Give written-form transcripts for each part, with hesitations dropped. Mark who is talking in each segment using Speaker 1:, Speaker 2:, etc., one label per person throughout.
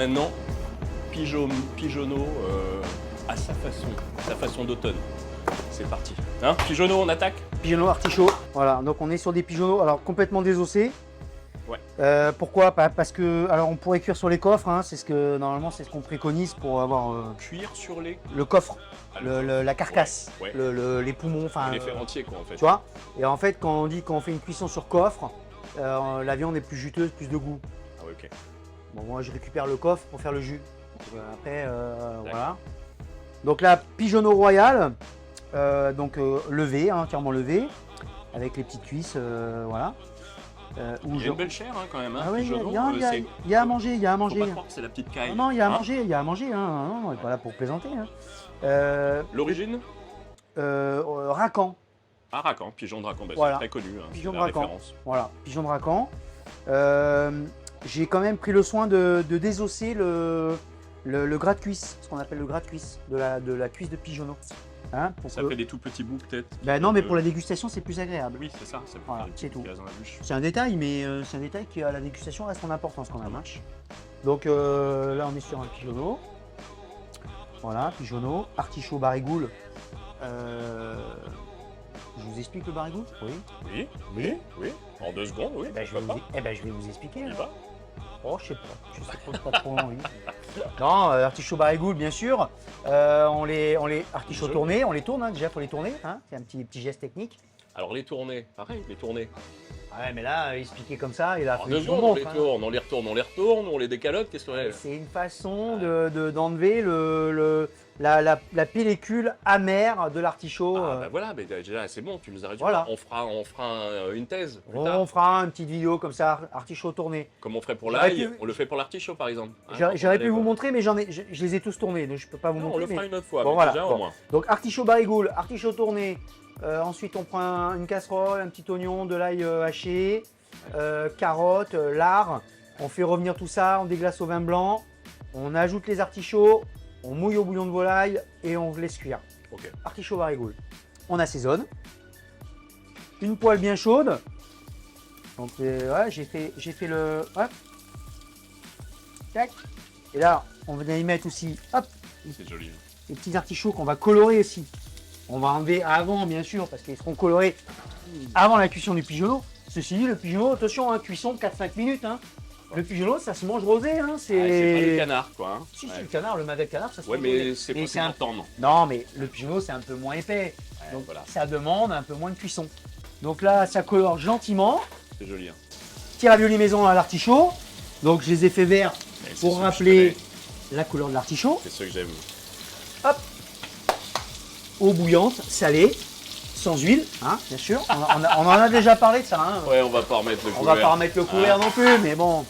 Speaker 1: maintenant, pigeonneau à sa façon d'automne. C'est parti. Hein, pigeonneau, on attaque?
Speaker 2: Pigeonneau artichaut. Voilà, donc on est sur des pigeonneaux alors complètement désossés.
Speaker 1: Ouais.
Speaker 2: Pourquoi? Parce que, alors on pourrait cuire sur les coffres, hein, c'est ce que normalement c'est ce qu'on préconise pour avoir
Speaker 1: Cuire sur les...
Speaker 2: le coffre,
Speaker 1: Ah,
Speaker 2: la carcasse,
Speaker 1: ouais.
Speaker 2: les poumons, enfin.
Speaker 1: Les fers entiers quoi en fait.
Speaker 2: Tu vois? Et en fait, quand on dit qu'on fait une cuisson sur coffre, la viande est plus juteuse, plus de goût.
Speaker 1: Ah ouais, ok.
Speaker 2: Bon, moi je récupère le coffre pour faire le jus. Après, voilà. Donc là, pigeonneau royal, levé, hein, entièrement levé, avec les petites cuisses, voilà.
Speaker 1: Il y a une belle chair hein, quand même. Hein,
Speaker 2: ah ouais,
Speaker 1: pigeonneau,
Speaker 2: il y a à manger, il y a à manger.
Speaker 1: Faut pas croire que c'est la petite caille.
Speaker 2: Non, il y a à
Speaker 1: hein.
Speaker 2: manger, il y a à manger. Hein. Non, on n'est pas là pour plaisanter. Hein.
Speaker 1: L'origine?
Speaker 2: Racan.
Speaker 1: Ah, Racan, pigeon de Racan, bah,
Speaker 2: Voilà.
Speaker 1: c'est très connu. Hein,
Speaker 2: Pigeon de
Speaker 1: la
Speaker 2: Racan.
Speaker 1: référence.
Speaker 2: Voilà, pigeon de Racan. J'ai quand même pris le soin de désosser le gras de cuisse, ce qu'on appelle le gras de cuisse, de la cuisse de pigeonneau. Hein,
Speaker 1: Ça fait des tout petits bouts peut-être.
Speaker 2: Ben non, mais pour la dégustation, c'est plus agréable.
Speaker 1: Oui, c'est ça. Ça
Speaker 2: Voilà, c'est tout.
Speaker 1: Dans la bouche.
Speaker 2: C'est un détail, mais c'est un détail qui à la dégustation reste son importance quand même. Hein. Donc là, on est sur un pigeonneau. Voilà, pigeonneau, artichaut barigoule. Je vous explique le barigoule? Oui.
Speaker 1: Oui. En 2 secondes, oui.
Speaker 2: Je vais vous expliquer.
Speaker 1: Il va.
Speaker 2: Oh, je sais pas trop envie. Non, artichaut barigoule, bien sûr. On les artichauts tournés, on les tourne, hein, déjà, il faut les tourner. Hein, c'est un petit geste technique.
Speaker 1: Alors les tourner, pareil, les tourner.
Speaker 2: Ouais, mais là, expliquer comme ça, il a
Speaker 1: En
Speaker 2: fait
Speaker 1: 2
Speaker 2: tout
Speaker 1: secondes,
Speaker 2: bon,
Speaker 1: on les tourne, on les retourne, on les décalote, qu'est-ce que c'est?
Speaker 2: C'est une façon d'enlever la pellicule amère de l'artichaut.
Speaker 1: Ah bah voilà, mais déjà c'est bon, tu nous as résumé.
Speaker 2: Voilà.
Speaker 1: On fera une thèse plus tard.
Speaker 2: On fera une petite vidéo comme ça, artichaut tourné.
Speaker 1: Comme on ferait pour
Speaker 2: J'aurais
Speaker 1: l'ail,
Speaker 2: pu-
Speaker 1: on le fait pour l'artichaut par exemple. Hein,
Speaker 2: J'aurais pu vous montrer, mais je les ai tous tournés, donc je peux pas vous
Speaker 1: Non,
Speaker 2: montrer.
Speaker 1: on le fera
Speaker 2: mais-
Speaker 1: une autre fois,
Speaker 2: Bon,
Speaker 1: mais
Speaker 2: voilà,
Speaker 1: déjà
Speaker 2: bon.
Speaker 1: au moins.
Speaker 2: Donc artichaut barigoule, artichaut tourné. Ensuite, on prend une casserole, un petit oignon, de l'ail haché, carottes, lard. On fait revenir tout ça, on déglace au vin blanc. On ajoute les artichauts, on mouille au bouillon de volaille et on laisse cuire.
Speaker 1: Ok.
Speaker 2: Artichaut barigoule. On assaisonne. Une poêle bien chaude. Donc ouais, j'ai fait le. Hop. Tac. Et là, on vient y mettre aussi, hop,
Speaker 1: C'est joli.
Speaker 2: les petits artichauts qu'on va colorer aussi. On va enlever avant, bien sûr, parce qu'ils seront colorés avant la cuisson du pigeonneau. Ceci dit, le pigeonneau, attention, hein, cuisson 4-5 minutes. Hein. Le pigeonneau, ça se mange rosé. Hein,
Speaker 1: C'est pas le canard quoi. Hein.
Speaker 2: Si, le canard, le mavet de canard, ça se
Speaker 1: Ouais,
Speaker 2: mange rosé.
Speaker 1: mais c'est pas
Speaker 2: c'est un...
Speaker 1: tendre.
Speaker 2: Non, mais le pigeonneau, c'est un peu moins épais. Donc
Speaker 1: voilà.
Speaker 2: ça demande un peu moins de cuisson. Donc là, ça colore gentiment.
Speaker 1: C'est joli. Hein.
Speaker 2: Petit ravioli maison à l'artichaut. Donc je les ai fait verts
Speaker 1: Et c'est
Speaker 2: pour
Speaker 1: ceux que
Speaker 2: rappeler
Speaker 1: je connais.
Speaker 2: la couleur de l'artichaut.
Speaker 1: C'est ceux que j'aime.
Speaker 2: Hop, eau bouillante, salée, sans huile, hein, bien sûr. On en a déjà parlé de ça. Hein.
Speaker 1: Ouais, on va pas remettre le
Speaker 2: On
Speaker 1: couvert.
Speaker 2: va pas remettre le couvert non plus, mais bon.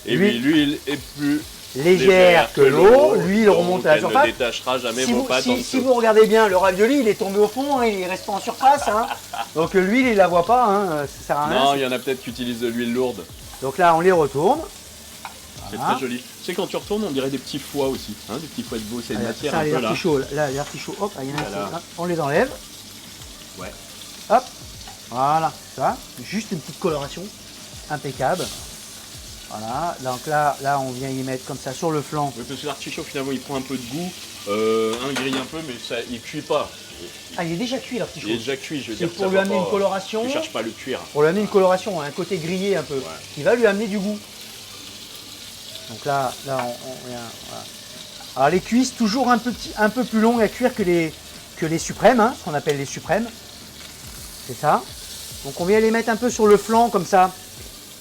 Speaker 1: Et oui, l'huile est plus
Speaker 2: Légère que l'eau, l'huile
Speaker 1: donc
Speaker 2: remonte à la
Speaker 1: elle
Speaker 2: surface.
Speaker 1: ne détachera jamais
Speaker 2: Si
Speaker 1: vos
Speaker 2: vous,
Speaker 1: pattes en
Speaker 2: si
Speaker 1: dessous.
Speaker 2: vous regardez bien, le ravioli, il est tombé au fond, hein, il reste pas en surface. Hein. Donc l'huile, il la voit pas, hein, ça sert à rien.
Speaker 1: Non, il y en a peut-être qui utilisent de l'huile lourde.
Speaker 2: Donc là, on les retourne.
Speaker 1: C'est
Speaker 2: Voilà.
Speaker 1: très joli. Tu sais, quand tu retournes, on dirait des petits foies aussi. Hein, des petits foies de veau, c'est une matière
Speaker 2: Ça,
Speaker 1: un
Speaker 2: les
Speaker 1: peu là.
Speaker 2: artichauts, là, les artichauts, hop, il y en a un
Speaker 1: Voilà.
Speaker 2: qui- hop, on les enlève.
Speaker 1: Ouais.
Speaker 2: Hop, voilà, ça, juste une petite coloration impeccable. Voilà, donc là, on vient y mettre comme ça sur le flanc.
Speaker 1: Oui, parce que l'artichaut, finalement, il prend un peu de goût. Il grille un peu, mais ça, il cuit pas.
Speaker 2: Ah, il est déjà cuit l'artichaut.
Speaker 1: Il est déjà cuit, je veux
Speaker 2: C'est
Speaker 1: dire.
Speaker 2: pour
Speaker 1: ça
Speaker 2: lui
Speaker 1: va
Speaker 2: amener
Speaker 1: pas-
Speaker 2: une coloration.
Speaker 1: Tu cherches pas à le cuire.
Speaker 2: Pour lui amener une coloration, un côté grillé un peu, qui va lui amener du goût. Donc là, on vient, voilà. Alors les cuisses, toujours un peu plus longues à cuire que les suprêmes, hein, ce qu'on appelle les suprêmes. C'est ça. Donc on vient les mettre un peu sur le flanc comme ça,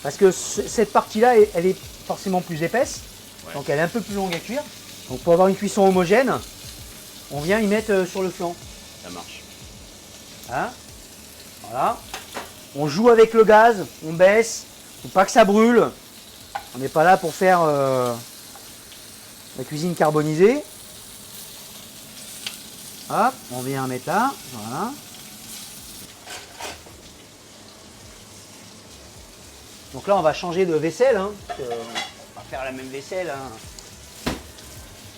Speaker 2: parce que cette partie-là, elle est forcément plus épaisse,
Speaker 1: Ouais.
Speaker 2: donc elle est un peu plus longue à cuire. Donc pour avoir une cuisson homogène, on vient y mettre sur le flanc.
Speaker 1: Ça marche.
Speaker 2: Hein, voilà. On joue avec le gaz, on baisse, faut pas que ça brûle. On n'est pas là pour faire la cuisine carbonisée. Hop, on vient mettre là, voilà. Donc là, on va changer de vaisselle. Hein, parce que on va faire la même vaisselle. Hein.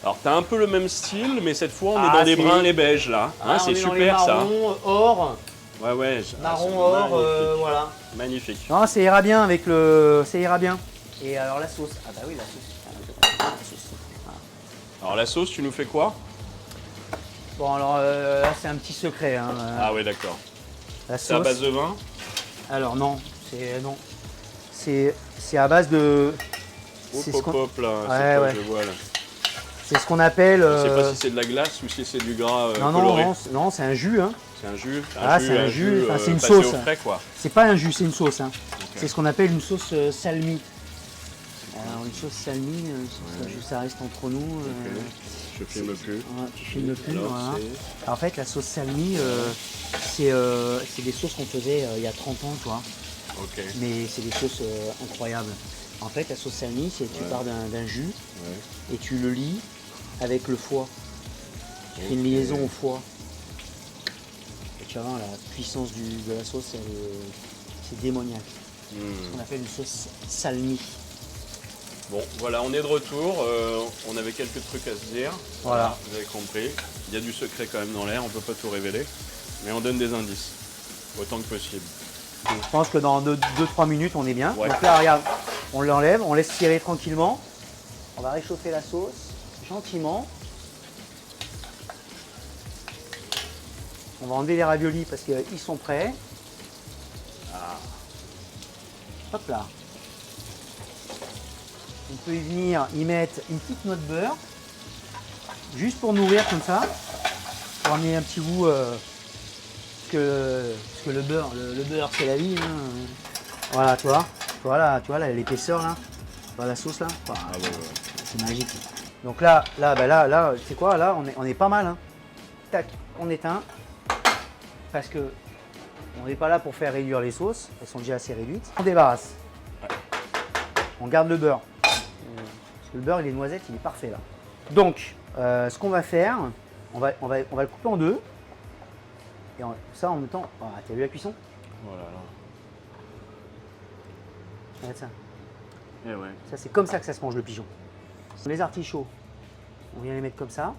Speaker 1: Alors, t'as un peu le même style, mais cette fois, on est
Speaker 2: Ah,
Speaker 1: dans des
Speaker 2: c'est-
Speaker 1: bruns les beiges là.
Speaker 2: Ah,
Speaker 1: Hein,
Speaker 2: on
Speaker 1: c'est
Speaker 2: est dans les
Speaker 1: super ça.
Speaker 2: marrons, or,
Speaker 1: Ouais, ouais.
Speaker 2: marron,
Speaker 1: c'est
Speaker 2: or,
Speaker 1: magnifique.
Speaker 2: voilà.
Speaker 1: Magnifique.
Speaker 2: Non, ça ira bien avec le. Ça ira bien. Et alors la sauce. Ah bah oui, la sauce. sauce. Voilà.
Speaker 1: Alors la sauce, tu nous fais quoi?
Speaker 2: Bon, alors là, c'est un petit secret. Hein,
Speaker 1: Ah ouais, d'accord.
Speaker 2: la
Speaker 1: C'est à
Speaker 2: sauce.
Speaker 1: base de vin?
Speaker 2: Alors non, c'est à base de. C'est ce
Speaker 1: Hop,
Speaker 2: qu'on
Speaker 1: hop, là,
Speaker 2: Ouais,
Speaker 1: c'est quoi,
Speaker 2: ouais.
Speaker 1: je vois là.
Speaker 2: c'est ce qu'on appelle.
Speaker 1: Je sais pas si c'est de la glace ou si c'est du gras
Speaker 2: non,
Speaker 1: coloré.
Speaker 2: non, c'est un jus. Hein.
Speaker 1: C'est un jus.
Speaker 2: Ah, c'est un jus, enfin, c'est une
Speaker 1: passé
Speaker 2: sauce.
Speaker 1: au frais, quoi.
Speaker 2: C'est pas un jus, c'est une sauce. Hein.
Speaker 1: Ok.
Speaker 2: C'est ce qu'on appelle une sauce salmi. Alors une sauce salmi, ça reste entre nous.
Speaker 1: Ok. Je filme plus.
Speaker 2: Ouais, tu filmes plus.
Speaker 1: Alors,
Speaker 2: Voilà.
Speaker 1: c'est-
Speaker 2: En fait, la sauce salmi, c'est des sauces qu'on faisait il y a 30 ans, tu vois.
Speaker 1: Ok.
Speaker 2: Mais c'est des sauces incroyables. En fait, la sauce salmi, c'est tu pars d'un jus
Speaker 1: Ouais.
Speaker 2: et tu le lies avec le foie. Tu fais une liaison au foie. Et tu vas voir, la puissance de la sauce, c'est démoniaque.
Speaker 1: Hmm.
Speaker 2: On appelle une sauce salmi.
Speaker 1: Bon, voilà, on est de retour. On avait quelques trucs à se dire.
Speaker 2: Voilà.
Speaker 1: Vous avez compris. Il y a du secret quand même dans l'air, on peut pas tout révéler. Mais on donne des indices, autant que possible.
Speaker 2: Je pense que dans 2-3 minutes, on est bien.
Speaker 1: Ouais.
Speaker 2: Donc là, regarde, on l'enlève, on laisse tirer tranquillement. On va réchauffer la sauce gentiment. On va enlever les raviolis parce qu'ils sont prêts.
Speaker 1: Ah.
Speaker 2: Hop là. On peut y venir y mettre une petite noix de beurre, juste pour nourrir comme ça, pour amener un petit goût. Parce que le beurre, c'est la vie. Hein. Voilà, tu vois. Tu vois là, l'épaisseur là. Tu vois la sauce là. Enfin,
Speaker 1: Ah ouais, ouais.
Speaker 2: c'est magique. Donc là, c'est quoi? Là, on est pas mal. Hein. Tac, on éteint. Parce que on n'est pas là pour faire réduire les sauces. Elles sont déjà assez réduites. On débarrasse. On garde le beurre. Parce que le beurre, il est noisette, il est parfait là. Donc, ce qu'on va faire, on va le couper en deux. Et ça en même temps. Oh, t'as vu la cuisson?
Speaker 1: Oh là là.
Speaker 2: Regarde ça.
Speaker 1: Eh ouais.
Speaker 2: Ça, c'est comme ça que ça se mange le pigeon. Les artichauts, on vient les mettre comme ça.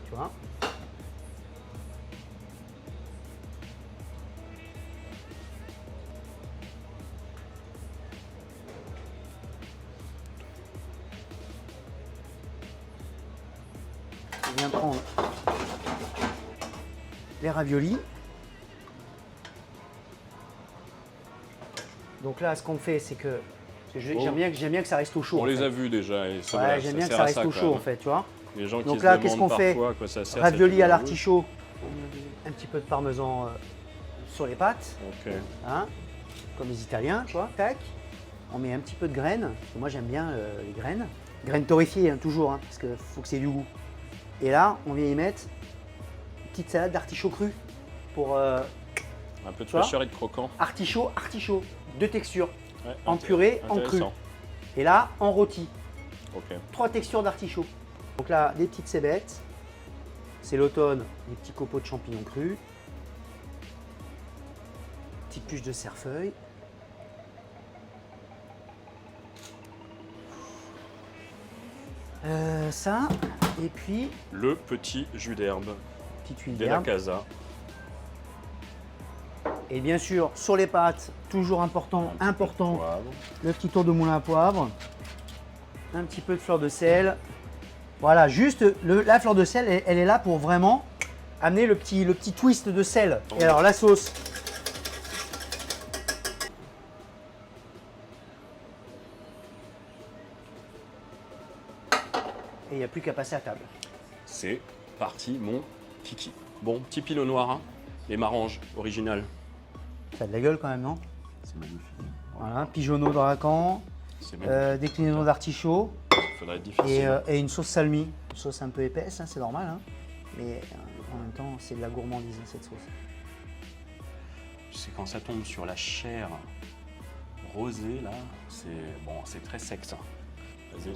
Speaker 2: Tu vois? On vient prendre les raviolis. Donc là, ce qu'on fait, c'est que j'aime bien que ça reste au chaud.
Speaker 1: On
Speaker 2: en
Speaker 1: les
Speaker 2: fait.
Speaker 1: a vus déjà. Et ça,
Speaker 2: Ouais,
Speaker 1: voilà,
Speaker 2: j'aime bien que
Speaker 1: sert
Speaker 2: ça
Speaker 1: à
Speaker 2: reste au
Speaker 1: quand
Speaker 2: chaud
Speaker 1: même.
Speaker 2: en fait, tu vois.
Speaker 1: Les gens qui
Speaker 2: Donc
Speaker 1: se
Speaker 2: là, qu'est-ce
Speaker 1: demandent
Speaker 2: qu'on fait?
Speaker 1: parfois à quoi ça sert.
Speaker 2: Raviolis
Speaker 1: cette
Speaker 2: à
Speaker 1: vidéo.
Speaker 2: l'artichaut, un petit peu de parmesan sur les pâtes,
Speaker 1: Ok.
Speaker 2: hein, comme les Italiens, tu vois, tac. On met un petit peu de graines, parce que moi j'aime bien les graines. Graines torréfiées, hein, toujours, hein, parce qu'il faut que c'est du goût. Et là, on vient y mettre une petite salade d'artichaut cru pour
Speaker 1: Un peu de
Speaker 2: vois
Speaker 1: fraîcheur et de croquant.
Speaker 2: artichaut, deux textures,
Speaker 1: Ouais,
Speaker 2: en purée, en cru.
Speaker 1: intéressant.
Speaker 2: Et là, en rôti.
Speaker 1: Ok.
Speaker 2: 3 textures d'artichaut. Donc là, des petites cébettes. C'est l'automne, des petits copeaux de champignons crus. Petite puce de cerfeuil. Ça, et puis
Speaker 1: Le petit jus d'herbe
Speaker 2: petite huile
Speaker 1: de la
Speaker 2: d'herbe.
Speaker 1: casa.
Speaker 2: Et bien sûr, sur les pâtes, toujours important,
Speaker 1: Poivre.
Speaker 2: le petit tour de moulin à poivre. Un petit peu de fleur de sel. Voilà, juste la fleur de sel, elle est là pour vraiment amener le petit twist de sel. Et alors la sauce. Et il n'y a plus qu'à passer à table.
Speaker 1: C'est parti, mon kiki. Bon, petit pinot noir, hein. Les maranges, original.
Speaker 2: Ça a de la gueule quand même, non?
Speaker 1: C'est magnifique.
Speaker 2: Voilà, pigeonneau de racan,
Speaker 1: C'est magnifique.
Speaker 2: déclinaison d'artichaut
Speaker 1: Faudrait être difficile.
Speaker 2: et une sauce salmi. Une sauce un peu épaisse, hein, c'est normal. Hein. Mais en même temps, c'est de la gourmandise, hein, cette sauce.
Speaker 1: C'est quand ça tombe sur la chair rosée, là, c'est très sec, ça. Vas-y.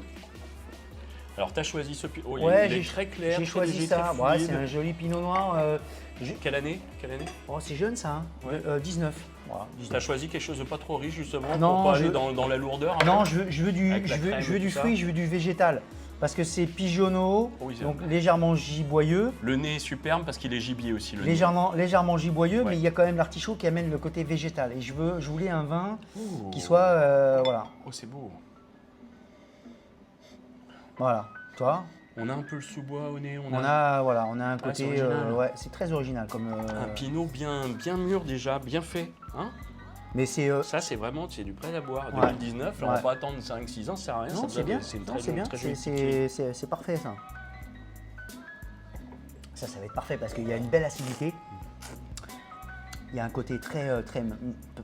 Speaker 1: Alors, tu as choisi ce pinot. Oh, il est très clair.
Speaker 2: J'ai
Speaker 1: très
Speaker 2: choisi
Speaker 1: léger,
Speaker 2: ça.
Speaker 1: très
Speaker 2: Ouais,
Speaker 1: fluide.
Speaker 2: c'est un joli pinot noir.
Speaker 1: Quelle année?
Speaker 2: Oh, c'est jeune ça. Hein.
Speaker 1: Ouais.
Speaker 2: 19. Voilà, 19.
Speaker 1: Tu as choisi quelque chose de pas trop riche, justement,
Speaker 2: Non,
Speaker 1: pour pas
Speaker 2: je-
Speaker 1: aller dans la lourdeur.
Speaker 2: Non,
Speaker 1: hein,
Speaker 2: je veux du,
Speaker 1: avec la crème
Speaker 2: je veux
Speaker 1: et
Speaker 2: du
Speaker 1: tout ça.
Speaker 2: fruit, je veux du végétal. parce que c'est pigeonneau,
Speaker 1: Oui, c'est
Speaker 2: donc
Speaker 1: vrai.
Speaker 2: légèrement giboyeux.
Speaker 1: Le nez est superbe parce qu'il est gibier aussi. Le nez.
Speaker 2: Légèrement giboyeux,
Speaker 1: Ouais.
Speaker 2: mais il y a quand même l'artichaut qui amène le côté végétal. Et je voulais un vin
Speaker 1: Oh.
Speaker 2: qui soit, voilà.
Speaker 1: Oh, c'est beau.
Speaker 2: Voilà, toi.
Speaker 1: On a un peu le sous-bois au nez.
Speaker 2: On a un
Speaker 1: c'est
Speaker 2: côté,
Speaker 1: original.
Speaker 2: ouais, c'est très original comme.
Speaker 1: Un pinot bien mûr déjà, bien fait. Hein,
Speaker 2: Mais c'est,
Speaker 1: ça, c'est vraiment c'est du prêt à boire.
Speaker 2: Ouais.
Speaker 1: 2019, là, on
Speaker 2: Ouais.
Speaker 1: va pas attendre 5-6 ans, ça sert à rien.
Speaker 2: non,
Speaker 1: ça
Speaker 2: c'est
Speaker 1: doit-
Speaker 2: bien.
Speaker 1: C'est une
Speaker 2: Non,
Speaker 1: très
Speaker 2: c'est bien.
Speaker 1: très jolie
Speaker 2: C'est parfait ça. Ça va être parfait parce qu'il y a une belle acidité. Il y a un côté très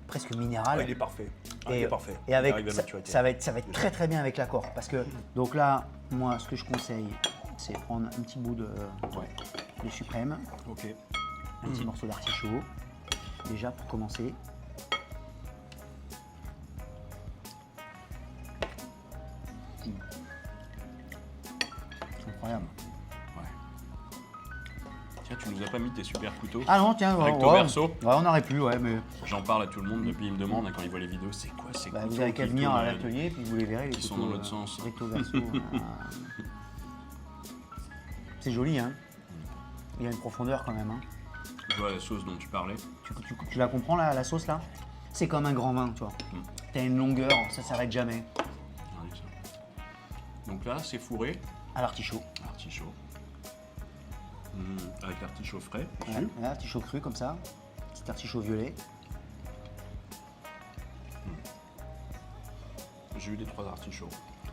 Speaker 2: presque minéral.
Speaker 1: il est parfait.
Speaker 2: Et,
Speaker 1: il est parfait.
Speaker 2: et avec
Speaker 1: Il arrive à
Speaker 2: ça,
Speaker 1: maturité.
Speaker 2: ça va être très très bien avec l'accord parce que donc là moi ce que je conseille c'est prendre un petit bout de
Speaker 1: Ouais.
Speaker 2: suprême,
Speaker 1: Ok.
Speaker 2: un petit morceau d'artichaut déjà pour commencer. C'est incroyable.
Speaker 1: Tiens, tu nous as pas mis tes super couteaux.
Speaker 2: Ah non tiens
Speaker 1: Recto verso.
Speaker 2: ouais, on aurait pu ouais mais
Speaker 1: J'en parle à tout le monde depuis, ils me demandent quand ils voient les vidéos, c'est quoi ces
Speaker 2: bah,
Speaker 1: couteaux
Speaker 2: vous avez qu'à
Speaker 1: qui
Speaker 2: venir à
Speaker 1: tournent,
Speaker 2: l'atelier puis vous les verrez les
Speaker 1: qui sont
Speaker 2: couteaux,
Speaker 1: dans l'autre sens.
Speaker 2: recto verso. C'est joli hein. Il y a une profondeur quand même hein.
Speaker 1: Je vois la sauce dont tu parlais.
Speaker 2: Tu la comprends la sauce là? C'est comme un grand vin, tu vois. T'as une longueur, ça s'arrête jamais.
Speaker 1: Regardez ça. Donc là, c'est fourré,
Speaker 2: À l'artichaut.
Speaker 1: artichaut. Avec l'artichaut frais.
Speaker 2: Ouais,
Speaker 1: jus.
Speaker 2: là, artichaut cru comme ça. Petit artichaut violet.
Speaker 1: J'ai eu les 3 artichauts.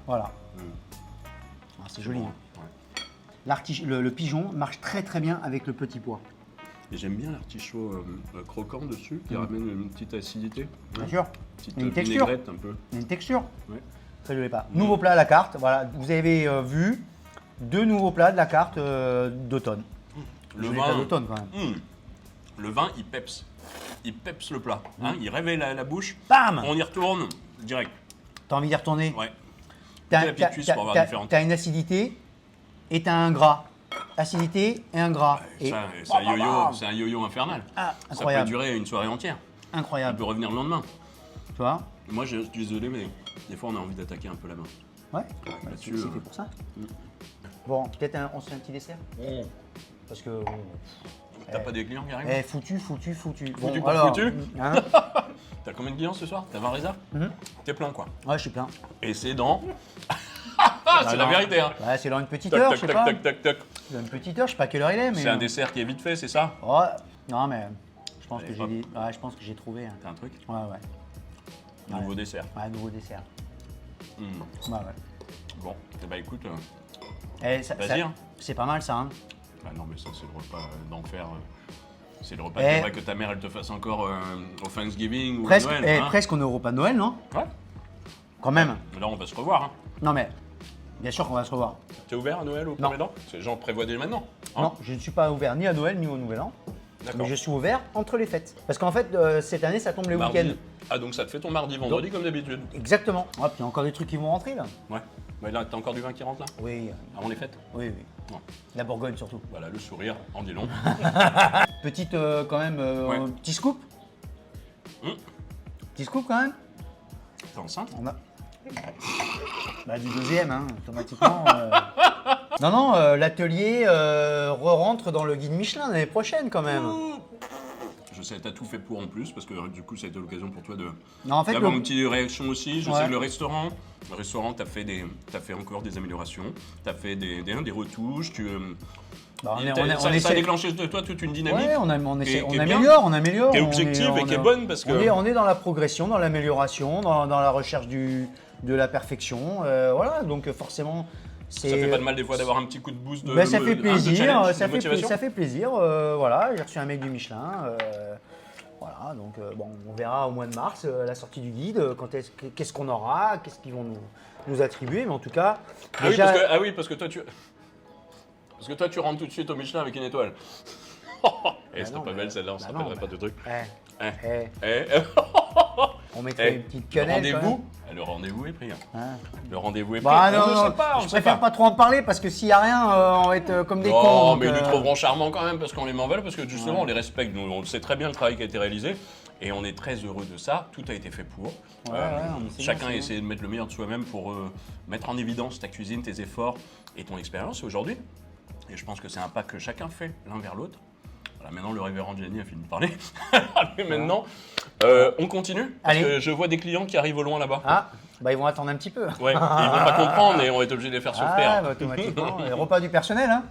Speaker 2: Voilà.
Speaker 1: Mm.
Speaker 2: Ah, c'est joli.
Speaker 1: Bon,
Speaker 2: Hein.
Speaker 1: ouais.
Speaker 2: Le pigeon marche très très bien avec le petit pois.
Speaker 1: Et j'aime bien l'artichaut croquant dessus, qui ramène une petite acidité.
Speaker 2: Bien sûr.
Speaker 1: Petite
Speaker 2: Une texture.
Speaker 1: vinaigrette un peu.
Speaker 2: Il y a une texture.
Speaker 1: Ouais.
Speaker 2: Ça ne pas. Nouveau plat à la carte. Voilà. Vous avez vu 2 nouveaux plats de la carte d'automne.
Speaker 1: Le
Speaker 2: Joli plat
Speaker 1: vin,
Speaker 2: d'automne quand même.
Speaker 1: le vin, il peps. Il peps le plat. Hein, il réveille la bouche.
Speaker 2: Bam.
Speaker 1: On y retourne direct.
Speaker 2: T'as envie d'y retourner.
Speaker 1: Ouais.
Speaker 2: T'as
Speaker 1: la petite cuisse pour avoir différentes.
Speaker 2: t'as une acidité et t'as un gras. Acidité et un gras. Et
Speaker 1: Ça, c'est un yo-yo infernal.
Speaker 2: Ah,
Speaker 1: Ça peut
Speaker 2: incroyable.
Speaker 1: durer une soirée entière. Ça
Speaker 2: Incroyable.
Speaker 1: peut revenir le lendemain.
Speaker 2: Tu vois?
Speaker 1: Moi, je suis désolé, mais des fois, on a envie d'attaquer un peu la main.
Speaker 2: Ouais.
Speaker 1: là-dessus,
Speaker 2: C'est fait pour ça. Bon, peut-être on se fait un petit dessert. Parce que.
Speaker 1: T'as pas des clients qui arrivent?
Speaker 2: Foutu.
Speaker 1: Foutu pour
Speaker 2: alors,
Speaker 1: foutu.
Speaker 2: hein,
Speaker 1: T'as combien de clients ce soir? T'as 20 réserves? T'es plein, quoi.
Speaker 2: ouais, je suis plein.
Speaker 1: Et c'est dans... c'est la
Speaker 2: non.
Speaker 1: vérité, hein.
Speaker 2: Ouais, c'est dans une petite
Speaker 1: Toc,
Speaker 2: heure,
Speaker 1: toc,
Speaker 2: je sais
Speaker 1: toc,
Speaker 2: pas.
Speaker 1: toc, toc, toc.
Speaker 2: Dans une petite heure, je sais pas quelle heure il est, mais.
Speaker 1: C'est un dessert qui est vite fait, c'est ça?
Speaker 2: Ouais. Non, mais je pense
Speaker 1: Allez,
Speaker 2: que je pense que j'ai trouvé.
Speaker 1: T'as un truc?
Speaker 2: Ouais, ouais.
Speaker 1: Nouveau dessert.
Speaker 2: Ouais, nouveau dessert.
Speaker 1: Hmm.
Speaker 2: Ouais, ouais.
Speaker 1: Bon, eh ben écoute,
Speaker 2: Vas-y.
Speaker 1: hein.
Speaker 2: C'est pas mal ça, hein.
Speaker 1: bah non mais ça c'est le repas d'enfer. C'est le repas
Speaker 2: Eh.
Speaker 1: j'aimerais que ta mère elle te fasse encore au Thanksgiving ou
Speaker 2: Presque,
Speaker 1: à Noël. Hein.
Speaker 2: presque on est au repas de Noël, non?
Speaker 1: Ouais.
Speaker 2: Quand même.
Speaker 1: Là on va se revoir. Hein.
Speaker 2: Non, mais bien sûr qu'on va se revoir.
Speaker 1: T'es ouvert à Noël ou
Speaker 2: Non.
Speaker 1: premier an? Les gens prévoient dès maintenant. Hein.
Speaker 2: Non, je ne suis pas ouvert ni à Noël ni au Nouvel An.
Speaker 1: D'accord.
Speaker 2: Mais je suis ouvert entre les fêtes. Parce qu'en fait, cette année, ça tombe les
Speaker 1: Mardi.
Speaker 2: week-ends.
Speaker 1: Ah donc ça te fait ton mardi, vendredi comme d'habitude.
Speaker 2: Exactement. Ouais, puis il y a encore des trucs qui vont rentrer là.
Speaker 1: Ouais. Mais là t'as encore du vin qui rentre là?
Speaker 2: Oui,
Speaker 1: Avant les fêtes?
Speaker 2: oui, oui.
Speaker 1: Non.
Speaker 2: La Bourgogne surtout.
Speaker 1: Voilà, le sourire en dit long.
Speaker 2: Petite, quand même,
Speaker 1: Ouais.
Speaker 2: petit scoop. Petit scoop quand même.
Speaker 1: T'es enceinte?
Speaker 2: On a. Bah, du deuxième, hein, automatiquement. Non, l'atelier re-rentre dans le guide Michelin l'année prochaine quand même.
Speaker 1: Je sais, t'as tout fait pour en plus, parce que du coup, ça a été l'occasion pour toi de
Speaker 2: Non, en fait,
Speaker 1: d'avoir
Speaker 2: le-
Speaker 1: une petite réaction aussi. Je
Speaker 2: Ouais.
Speaker 1: sais que le restaurant, t'as fait encore des améliorations, t'as fait des retouches,
Speaker 2: bah,
Speaker 1: ça a
Speaker 2: essaie-
Speaker 1: déclenché de toi toute une dynamique
Speaker 2: Ouais, on
Speaker 1: qui est bien,
Speaker 2: améliore, on améliore.
Speaker 1: qui est
Speaker 2: on
Speaker 1: objective et
Speaker 2: on
Speaker 1: qui est bonne, parce que
Speaker 2: on est dans la progression, dans l'amélioration, dans la recherche de la perfection. Voilà, donc forcément,
Speaker 1: ça fait pas de mal des fois d'avoir un petit coup de boost de,
Speaker 2: Ben, ça
Speaker 1: de-
Speaker 2: fait
Speaker 1: de
Speaker 2: plaisir,
Speaker 1: challenge,
Speaker 2: ça
Speaker 1: de
Speaker 2: fait,
Speaker 1: motivation.
Speaker 2: ça fait plaisir. Voilà, j'ai reçu un mail du Michelin. Voilà, donc bon, on verra au mois de mars la sortie du guide. Qu'est-ce qu'on aura, qu'est-ce qu'ils vont nous attribuer, mais en tout cas, déjà,
Speaker 1: Parce que toi tu rentres tout de suite au Michelin avec une étoile. Et c'était
Speaker 2: non,
Speaker 1: pas
Speaker 2: mais-
Speaker 1: belle celle-là, on
Speaker 2: bah
Speaker 1: se
Speaker 2: non,
Speaker 1: rappellerait
Speaker 2: bah-
Speaker 1: pas de truc.
Speaker 2: eh,
Speaker 1: Eh.
Speaker 2: eh,
Speaker 1: Eh,
Speaker 2: on mettrait
Speaker 1: eh,
Speaker 2: une petite
Speaker 1: le
Speaker 2: cannelle.
Speaker 1: rendez-vous est pris. Hein.
Speaker 2: Hein.
Speaker 1: Le rendez-vous est pris.
Speaker 2: Bah
Speaker 1: On
Speaker 2: non,
Speaker 1: ne
Speaker 2: non,
Speaker 1: sait pas, on
Speaker 2: je
Speaker 1: sait
Speaker 2: préfère pas trop en parler parce que s'il y a rien, on va être comme des cons.
Speaker 1: Non,
Speaker 2: donc,
Speaker 1: mais ils nous trouveront charmants quand même parce qu'on les met en valeur, parce que justement
Speaker 2: Ouais.
Speaker 1: on les respecte. Nous, on sait très bien le travail qui a été réalisé. Et on est très heureux de ça, tout a été fait pour.
Speaker 2: Ouais,
Speaker 1: Chacun
Speaker 2: bien,
Speaker 1: a essayé de mettre le meilleur de soi-même pour mettre en évidence ta cuisine, tes efforts et ton expérience aujourd'hui. Et je pense que c'est un pas que chacun fait l'un vers l'autre. Voilà, maintenant, le révérend Gianni a fini de parler. Mais maintenant, on continue parce
Speaker 2: Allez.
Speaker 1: que je vois des clients qui arrivent au loin là-bas.
Speaker 2: Ah, bah ils vont attendre un petit peu.
Speaker 1: Ouais, et ils vont pas comprendre et on va être obligé de les faire souffrir.
Speaker 2: Ah, bah, automatiquement. Le repas du personnel, hein.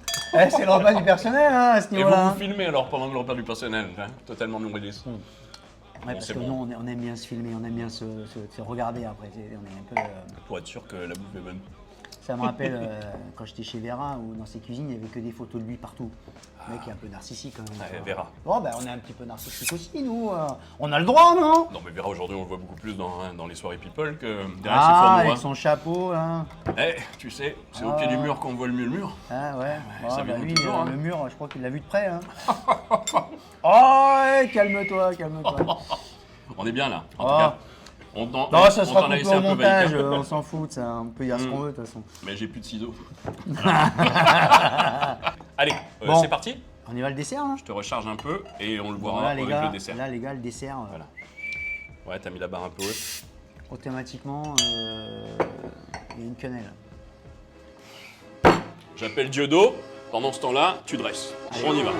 Speaker 2: C'est le repas du personnel, hein, à ce
Speaker 1: Et vous
Speaker 2: niveau-là.
Speaker 1: vous filmez alors pendant le repas du personnel, hein, totalement nombriliste.
Speaker 2: Ouais, parce
Speaker 1: c'est
Speaker 2: que
Speaker 1: bon.
Speaker 2: nous, on aime bien se filmer, on aime bien se regarder après. On est un peu.
Speaker 1: Pour être sûr que la bouffe est bonne.
Speaker 2: Ça me rappelle quand j'étais chez Vera, où dans ses cuisines, il n'y avait que des photos de lui partout. Le mec est un peu narcissique quand même.
Speaker 1: Ouais, Vera.
Speaker 2: Oh, bah, on est un petit peu narcissique aussi, nous. On a le droit, non?
Speaker 1: Non mais Vera aujourd'hui on le voit beaucoup plus dans les soirées people que derrière ses
Speaker 2: Ah,
Speaker 1: fours
Speaker 2: avec
Speaker 1: noirs.
Speaker 2: son chapeau, là.
Speaker 1: Eh, tu sais, c'est au pied du mur qu'on voit le mieux le mur.
Speaker 2: Ah, ouais.
Speaker 1: ça
Speaker 2: Bah,
Speaker 1: vient
Speaker 2: lui,
Speaker 1: toujours, hein.
Speaker 2: le mur, je crois qu'il l'a vu de près. Hein. Oh, ouais, calme-toi, calme-toi.
Speaker 1: On est bien là, en
Speaker 2: Oh.
Speaker 1: tout cas.
Speaker 2: Non, ça
Speaker 1: on
Speaker 2: sera
Speaker 1: t'en a
Speaker 2: coupé
Speaker 1: laissé
Speaker 2: au
Speaker 1: un peu
Speaker 2: montage,
Speaker 1: vaillant.
Speaker 2: on s'en fout de ça. On peut dire ce qu'on veut, de toute façon.
Speaker 1: Mais j'ai plus de ciseaux. Allez,
Speaker 2: Bon.
Speaker 1: c'est parti.
Speaker 2: On y va le dessert, là?
Speaker 1: Je te recharge un peu et on le
Speaker 2: Bon,
Speaker 1: boira
Speaker 2: là,
Speaker 1: avec
Speaker 2: les gars,
Speaker 1: le dessert.
Speaker 2: là, les gars, le dessert,
Speaker 1: Voilà. Ouais, t'as mis la barre un peu haute.
Speaker 2: automatiquement, il y a une quenelle.
Speaker 1: J'appelle Diodo. Pendant ce temps-là, tu dresses. On y va.